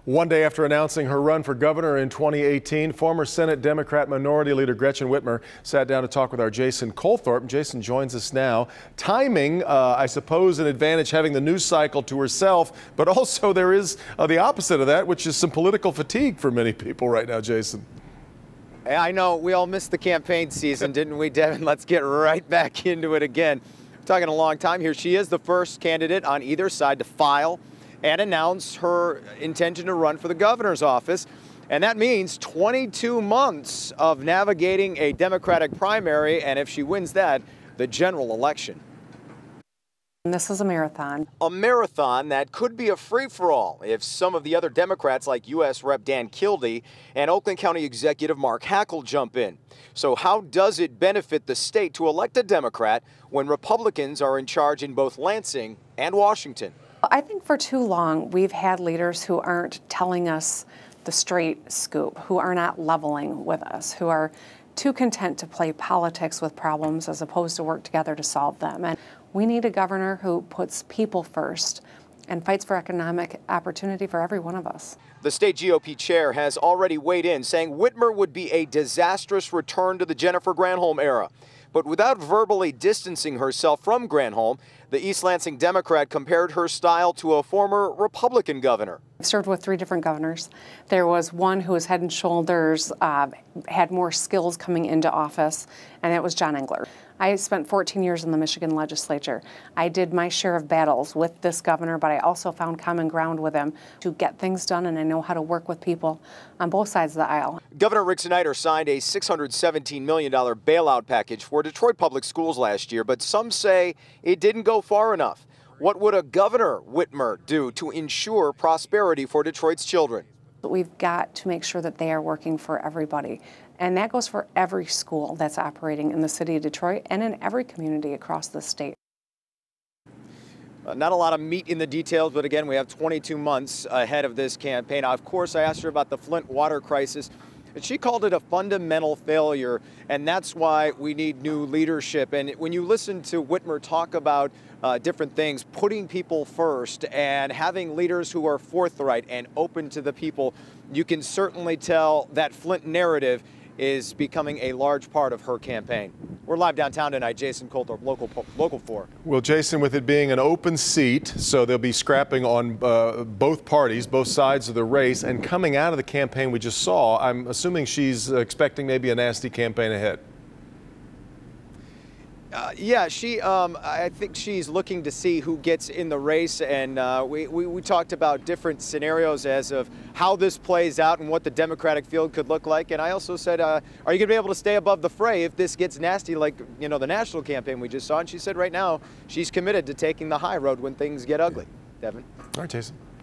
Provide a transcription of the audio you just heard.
One day after announcing her run for governor in 2018, former Senate Democrat Minority Leader Gretchen Whitmer sat down to talk with our Jason Colthorpe. Jason joins us now. Timing, I suppose, an advantage having the news cycle to herself, but also there is the opposite of that, which is some political fatigue for many people right now, Jason. I know we all missed the campaign season, didn't we, Devin? Let's get right back into it again. Talking a long time here. She is the first candidate on either side to file and announce her intention to run for the governor's office. And that means 22 months of navigating a Democratic primary, and if she wins that, the general election. This is a marathon. A marathon that could be a free-for-all if some of the other Democrats like U.S. Rep. Dan Kildee and Oakland County Executive Mark Hackel jump in. So how does it benefit the state to elect a Democrat when Republicans are in charge in both Lansing and Washington? I think for too long we've had leaders who aren't telling us the straight scoop, who are not leveling with us, who are too content to play politics with problems as opposed to work together to solve them. And we need a governor who puts people first and fights for economic opportunity for every one of us. The state GOP chair has already weighed in, saying Whitmer would be a disastrous return to the Jennifer Granholm era. But without verbally distancing herself from Granholm, the East Lansing Democrat compared her style to a former Republican governor. I've served with 3 different governors. There was one who was head and shoulders, had more skills coming into office, and it was John Engler. I spent 14 years in the Michigan legislature. I did my share of battles with this governor, but I also found common ground with him to get things done, and I know how to work with people on both sides of the aisle. Governor Rick Snyder signed a $617 million bailout package for Detroit public schools last year, but some say it didn't go far enough. What would a Governor Whitmer do to ensure prosperity for Detroit's children? We've got to make sure that they are working for everybody. And that goes for every school that's operating in the city of Detroit and in every community across the state. Not a lot of meat in the details, but again, we have 22 months ahead of this campaign. Of course, I asked her about the Flint water crisis, and she called it a fundamental failure, and that's why we need new leadership. And when you listen to Whitmer talk about different things, putting people first and having leaders who are forthright and open to the people, you can certainly tell that Flint narrative is becoming a large part of her campaign. We're live downtown tonight. Jason Colthorpe, Local 4. Well, Jason, with it being an open seat, so they'll be scrapping on both parties, both sides of the race, and coming out of the campaign we just saw, I'm assuming she's expecting maybe a nasty campaign ahead. Yeah, I think she's looking to see who gets in the race, and we talked about different scenarios as of how this plays out and what the Democratic field could look like. And I also said, are you going to be able to stay above the fray if this gets nasty like, you know, the national campaign we just saw? And she said right now she's committed to taking the high road when things get ugly. Devin? All right, Jason.